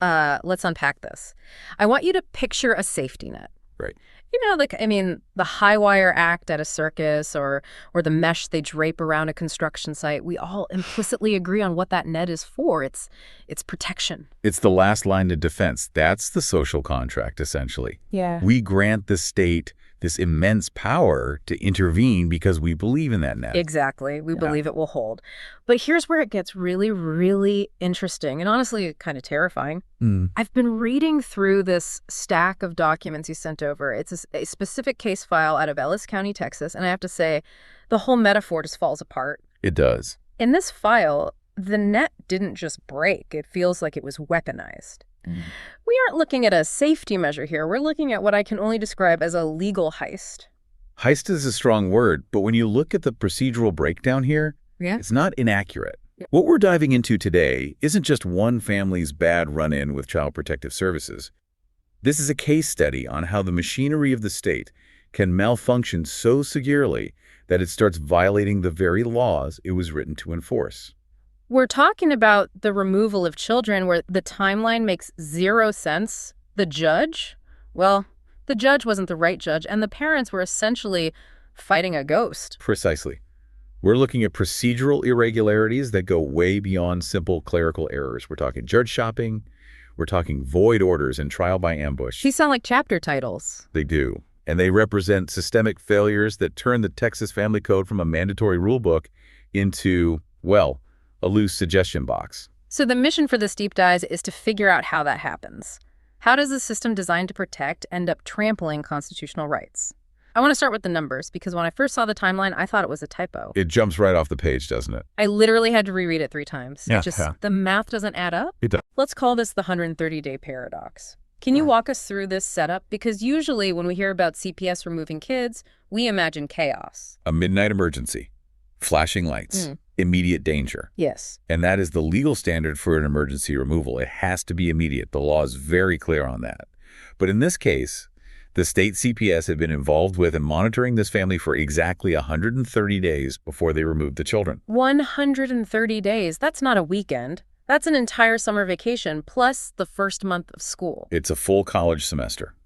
let's unpack this. I want you to picture a safety net. Right. The high wire act at a circus or the mesh they drape around a construction site. We all implicitly agree on what that net is for. It's protection. It's the last line of defense. That's the social contract, essentially. Yeah. We grant the state this immense power to intervene because we believe in that net. Exactly. We believe it will hold. But here's where it gets really, really interesting and honestly kind of terrifying. I've been reading through this stack of documents you sent over. It's a specific case file out of Ellis County, Texas, and I have to say, the whole metaphor just falls apart. It does. In this file, the net didn't just break. It feels like it was weaponized. We aren't looking at a safety measure here. We're looking at what I can only describe as a legal heist. Heist is a strong word, but when you look at the procedural breakdown here, it's not inaccurate. What we're diving into today isn't just one family's bad run-in with Child Protective Services. This is a case study on how the machinery of the state can malfunction so severely that it starts violating the very laws it was written to enforce. We're talking about the removal of children where the timeline makes zero sense. The judge? Well, the judge wasn't the right judge, and the parents were essentially fighting a ghost. Precisely. We're looking at procedural irregularities that go way beyond simple clerical errors. We're talking judge shopping. We're talking void orders and trial by ambush. These sound like chapter titles. They do. And they represent systemic failures that turn the Texas Family Code from a mandatory rulebook into, well, a loose suggestion box. So the mission for this deep dive is to figure out how that happens. How does a system designed to protect end up trampling constitutional rights? I want to start with the numbers, because when I first saw the timeline, I thought it was a typo. It jumps right off the page, doesn't it? I literally had to reread it 3 times. Yeah, The math doesn't add up. It does. Let's call this the 130-day paradox. Can you walk us through this setup? Because usually when we hear about CPS removing kids, we imagine chaos. A midnight emergency, flashing lights, immediate danger. Yes. And that is the legal standard for an emergency removal. It has to be immediate. The law is very clear on that. But in this case, the state CPS had been involved with and monitoring this family for exactly 130 days before they removed the children. 130 days. That's not a weekend. That's an entire summer vacation plus the first month of school. It's a full college semester,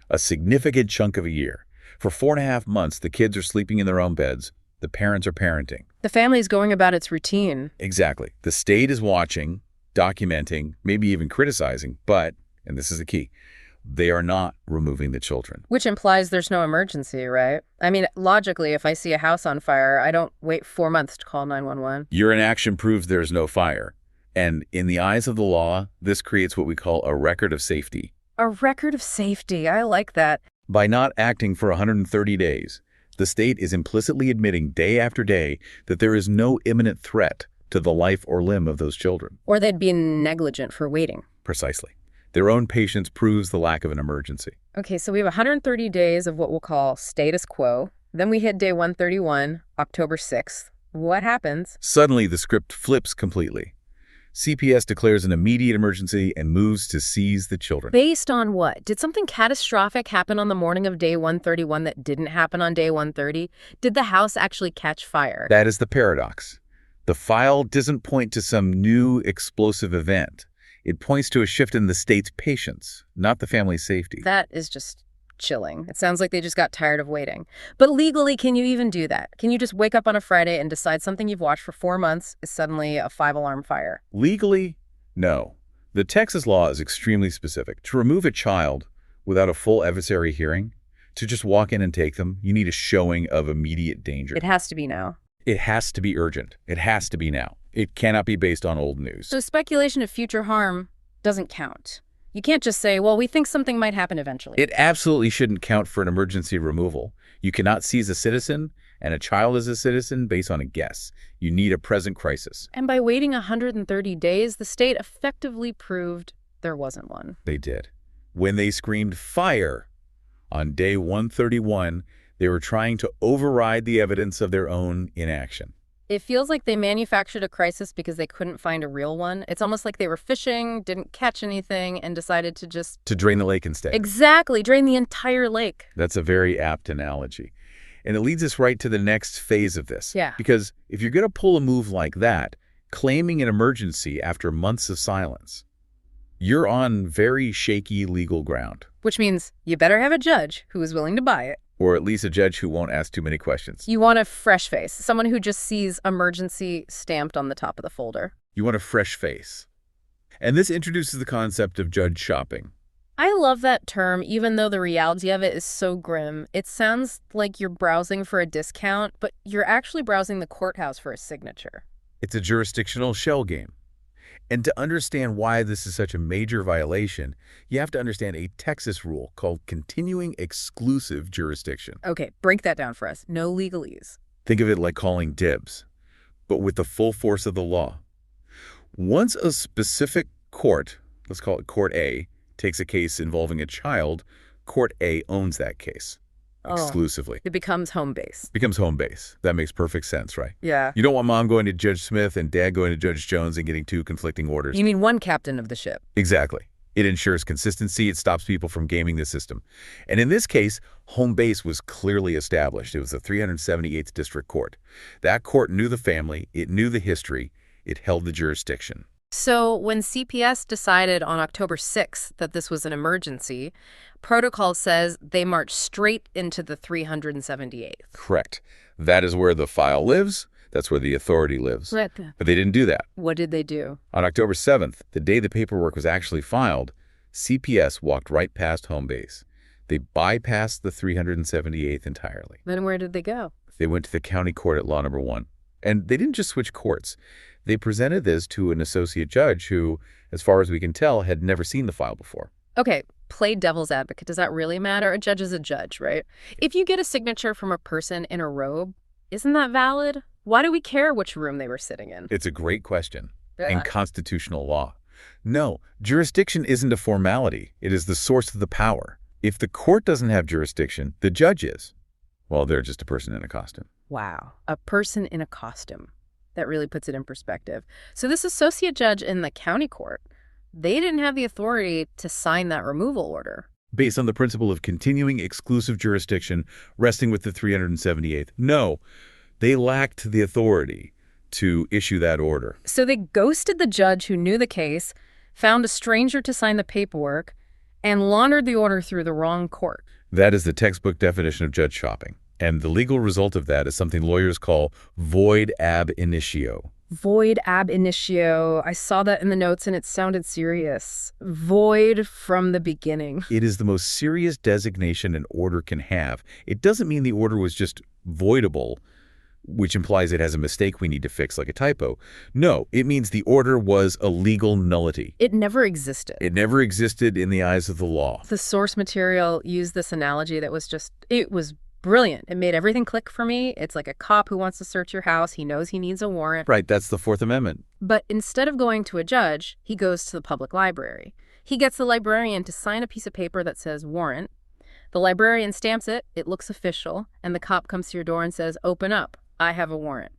a significant chunk of a year. For 4.5 months, the kids are sleeping in their own beds. The parents are parenting. The family is going about its routine. Exactly. The state is watching, documenting, maybe even criticizing, but, and this is the key, they are not removing the children. Which implies there's no emergency, right? I mean, logically, if I see a house on fire, I don't wait 4 months to call 911. Your inaction proves there's no fire. And in the eyes of the law, this creates what we call a record of safety. A record of safety. I like that. By not acting for 130 days, the state is implicitly admitting day after day that there is no imminent threat to the life or limb of those children. Or they'd be negligent for waiting. Precisely. Their own patience proves the lack of an emergency. Okay, so we have 130 days of what we'll call status quo. Then we hit day 131, October 6th. What happens? Suddenly, the script flips completely. CPS declares an immediate emergency and moves to seize the children. Based on what? Did something catastrophic happen on the morning of day 131 that didn't happen on day 130? Did the house actually catch fire? That is the paradox. The file doesn't point to some new explosive event. It points to a shift in the state's patience, not the family's safety. That is just chilling. It sounds like they just got tired of waiting. But legally, can you even do that? Can you just wake up on a Friday and decide something you've watched for 4 months is suddenly a 5-alarm fire? Legally, no. The Texas law is extremely specific. To remove a child without a full adversary hearing, to just walk in and take them, you need a showing of immediate danger. It has to be now. It has to be urgent. It has to be now. It cannot be based on old news. So speculation of future harm doesn't count. You can't just say, well, we think something might happen eventually. It absolutely shouldn't count for an emergency removal. You cannot seize a citizen and a child as a citizen based on a guess. You need a present crisis. And by waiting 130 days, the state effectively proved there wasn't one. They did. When they screamed fire on day 131, they were trying to override the evidence of their own inaction. It feels like they manufactured a crisis because they couldn't find a real one. It's almost like they were fishing, didn't catch anything, and decided to just... To drain the lake instead. Exactly, drain the entire lake. That's a very apt analogy. And it leads us right to the next phase of this. Yeah. Because if you're going to pull a move like that, claiming an emergency after months of silence, You're on very shaky legal ground. Which means you better have a judge who is willing to buy it. Or at least a judge who won't ask too many questions. You want a fresh face, someone who just sees emergency stamped on the top of the folder. You want a fresh face. And this introduces the concept of judge shopping. I love that term, even though the reality of it is so grim. It sounds like you're browsing for a discount, but you're actually browsing the courthouse for a signature. It's a jurisdictional shell game. And to understand why this is such a major violation, you have to understand a Texas rule called continuing exclusive jurisdiction. Okay, break that down for us. No legalese. Think of it like calling dibs, but with the full force of the law. Once a specific court, let's call it Court A, takes a case involving a child, Court A owns that case exclusively. It becomes home base. Becomes home base. That makes perfect sense, right? Yeah. You don't want mom going to Judge Smith and dad going to Judge Jones and getting two conflicting orders. You mean one captain of the ship. Exactly. It ensures consistency. It stops people from gaming the system. And in this case, home base was clearly established. It was the 378th District Court. That court knew the family. It knew the history. It held the jurisdiction. So when CPS decided on October 6th that this was an emergency, protocol says they marched straight into the 378th. Correct. That is where the file lives. That's where the authority lives. Right. But they didn't do that. What did they do? On October 7th, the day the paperwork was actually filed, CPS walked right past home base. They bypassed the 378th entirely. Then where did they go? They went to the county court at Law Number 1. And they didn't just switch courts. They presented this to an associate judge who, as far as we can tell, had never seen the file before. Okay, play devil's advocate. Does that really matter? A judge is a judge, right? If you get a signature from a person in a robe, isn't that valid? Why do we care which room they were sitting in? It's a great question. And constitutional law. No, jurisdiction isn't a formality. It is the source of the power. If the court doesn't have jurisdiction, the judge is. Well, they're just a person in a costume. Wow, a person in a costume. That really puts it in perspective. So this associate judge in the county court, they didn't have the authority to sign that removal order. Based on the principle of continuing exclusive jurisdiction resting with the 378th. No, they lacked the authority to issue that order. So they ghosted the judge who knew the case, found a stranger to sign the paperwork, and laundered the order through the wrong court. That is the textbook definition of judge shopping. And the legal result of that is something lawyers call void ab initio. Void ab initio. I saw that in the notes and it sounded serious. Void from the beginning. It is the most serious designation an order can have. It doesn't mean the order was just voidable, which implies it has a mistake we need to fix, like a typo. No, it means the order was a legal nullity. It never existed. It never existed in the eyes of the law. The source material used this analogy that was it was brilliant. It made everything click for me. It's like a cop who wants to search your house. He knows he needs a warrant. Right, that's the Fourth Amendment. But instead of going to a judge, he goes to the public library. He gets the librarian to sign a piece of paper that says warrant. The librarian stamps it, it looks official, and the cop comes to your door and says, "Open up, I have a warrant."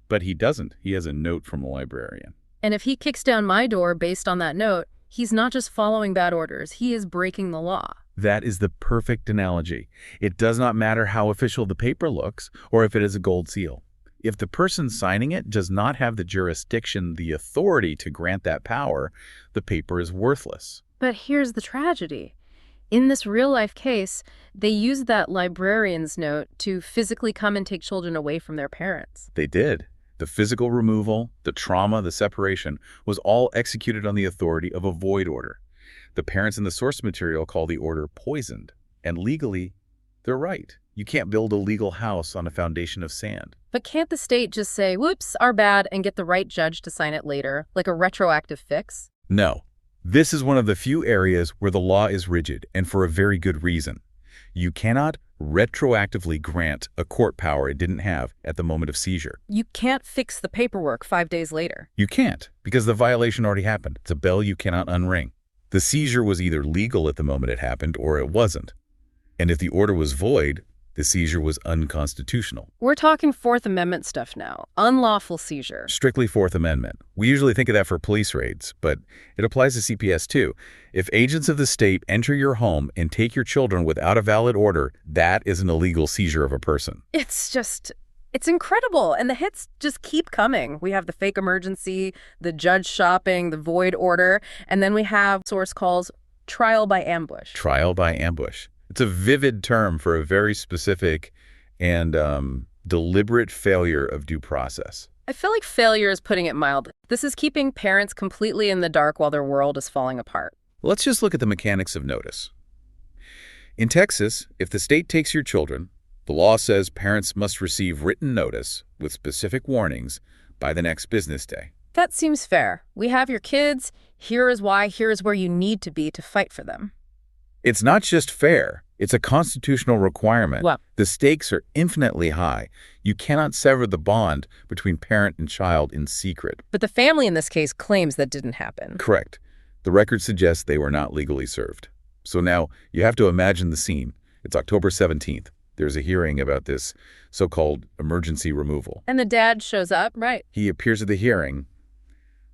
But he doesn't. He has a note from the librarian. And if he kicks down my door based on that note, he's not just following bad orders, he is breaking the law. That is the perfect analogy. It does not matter how official the paper looks or if it is a gold seal. If the person signing it does not have the jurisdiction, the authority to grant that power, the paper is worthless. But here's the tragedy. In this real-life case, they used that librarian's note to physically come and take children away from their parents. They did. The physical removal, the trauma, the separation was all executed on the authority of a void order. The parents in the source material call the order poisoned, and legally, they're right. You can't build a legal house on a foundation of sand. But can't the state just say, whoops, our bad, and get the right judge to sign it later, like a retroactive fix? No. This is one of the few areas where the law is rigid, and for a very good reason. You cannot retroactively grant a court power it didn't have at the moment of seizure. You can't fix the paperwork 5 days later. You can't, because the violation already happened. It's a bell you cannot unring. The seizure was either legal at the moment it happened or it wasn't. And if the order was void, the seizure was unconstitutional. We're talking Fourth Amendment stuff now. Unlawful seizure. Strictly Fourth Amendment. We usually think of that for police raids, but it applies to CPS too. If agents of the state enter your home and take your children without a valid order, that is an illegal seizure of a person. It's just It's incredible. And the hits just keep coming. We have the fake emergency, the judge shopping, the void order, and then we have source calls trial by ambush. Trial by ambush. It's a vivid term for a very specific and deliberate failure of due process. I feel like failure is putting it mild. This is keeping parents completely in the dark while their world is falling apart. Let's just look at the mechanics of notice. In Texas, if the state takes your children, the law says parents must receive written notice with specific warnings by the next business day. That seems fair. We have your kids. Here is why. Here is where you need to be to fight for them. It's not just fair. It's a constitutional requirement. Well, the stakes are infinitely high. You cannot sever the bond between parent and child in secret. but the family in this case claims that didn't happen. Correct. The record suggests they were not legally served. So now you have to imagine the scene. It's October 17th. There's a hearing about this so-called emergency removal. And the dad shows up, right? He appears at the hearing,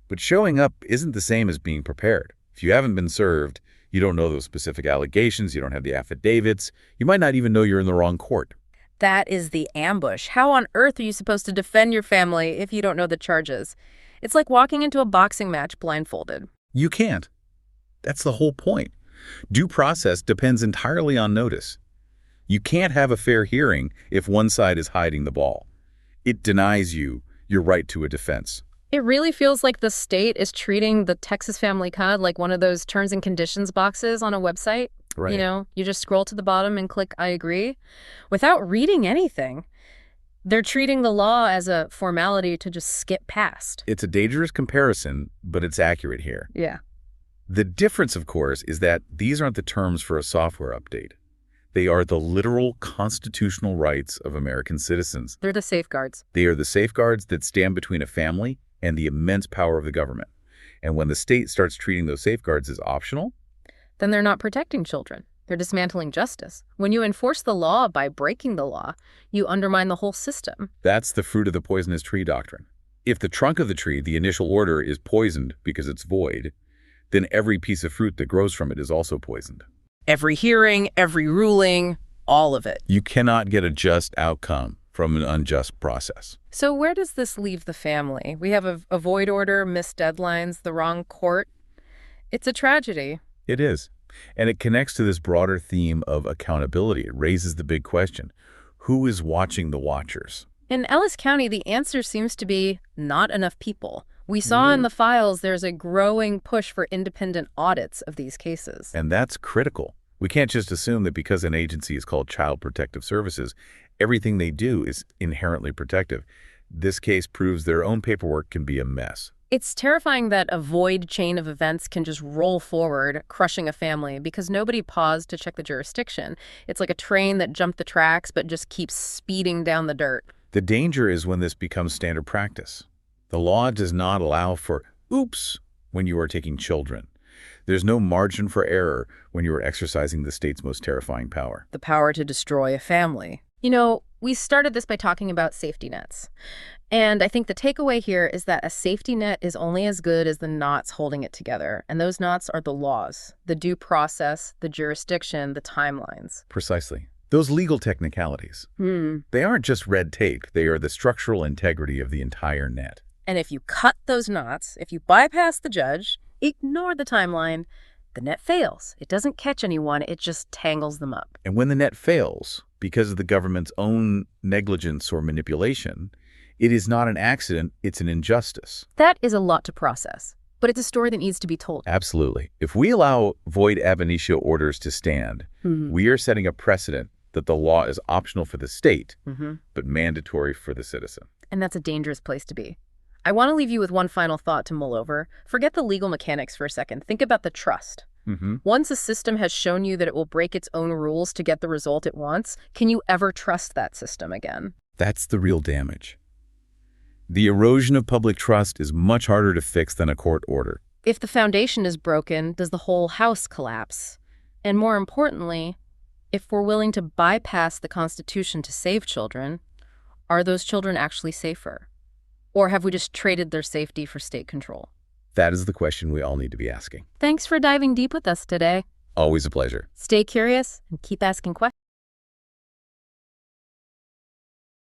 but showing up isn't the same as being prepared. If you haven't been served, you don't know those specific allegations, you don't have the affidavits, you might not even know you're in the wrong court. That is the ambush. How on earth are you supposed to defend your family if you don't know the charges? It's like walking into a boxing match blindfolded. You can't. That's the whole point. Due process depends entirely on notice. You can't have a fair hearing if one side is hiding the ball. It denies you your right to a defense. It really feels like the state is treating the Texas Family Code like one of those terms and conditions boxes on a website. Right. You know, you just scroll to the bottom and click I agree without reading anything. They're treating the law as a formality to just skip past. It's a dangerous comparison, but it's accurate here. Yeah. The difference, of course, is that these aren't the terms for a software update. They are the literal constitutional rights of American citizens. They're the safeguards. They are the safeguards that stand between a family and the immense power of the government. And when the state starts treating those safeguards as optional, Then they're not protecting children. They're dismantling justice. When you enforce the law by breaking the law, you undermine the whole system. that's the fruit of the poisonous tree doctrine. If the trunk of the tree, the initial order, is poisoned because it's void, then every piece of fruit that grows from it is also poisoned. Every hearing, every ruling, all of it. You cannot get a just outcome from an unjust process. So where does this leave the family? We have a void order, missed deadlines, the wrong court. It's a tragedy. It is. And it connects to this broader theme of accountability. It raises the big question: who is watching the watchers? In Ellis County, the answer seems to be not enough people. We saw in the files there's a growing push for independent audits of these cases. And that's critical. We can't just assume that because an agency is called Child Protective Services, everything they do is inherently protective. This case proves their own paperwork can be a mess. It's terrifying that a void chain of events can just roll forward, crushing a family, because nobody paused to check the jurisdiction. It's like a train that jumped the tracks but just keeps speeding down the dirt. The danger is when this becomes standard practice. The law does not allow for oops when you are taking children. There's no margin for error when you are exercising the state's most terrifying power. The power to destroy a family. You know, we started this by talking about safety nets. And I think the takeaway here is that a safety net is only as good as the knots holding it together. And those knots are the laws, the due process, the jurisdiction, the timelines. Precisely. Those legal technicalities. They aren't just red tape. They are the structural integrity of the entire net. And if you cut those knots, if you bypass the judge, ignore the timeline, the net fails. It doesn't catch anyone. It just tangles them up. And when the net fails, because of the government's own negligence or manipulation, it is not an accident, it's an injustice. That is a lot to process, but it's a story that needs to be told. Absolutely. If we allow void ab initio orders to stand, we are setting a precedent that the law is optional for the state, but mandatory for the citizen. And that's a dangerous place to be. I want to leave you with one final thought to mull over. Forget the legal mechanics for a second. Think about the trust. Once a system has shown you that it will break its own rules to get the result it wants, can you ever trust that system again? That's the real damage. The erosion of public trust is much harder to fix than a court order. If the foundation is broken, does the whole house collapse? And more importantly, if we're willing to bypass the Constitution to save children, are those children actually safer? Or have we just traded their safety for state control? That is the question we all need to be asking. Thanks for diving deep with us today. Always a pleasure. Stay curious and keep asking questions.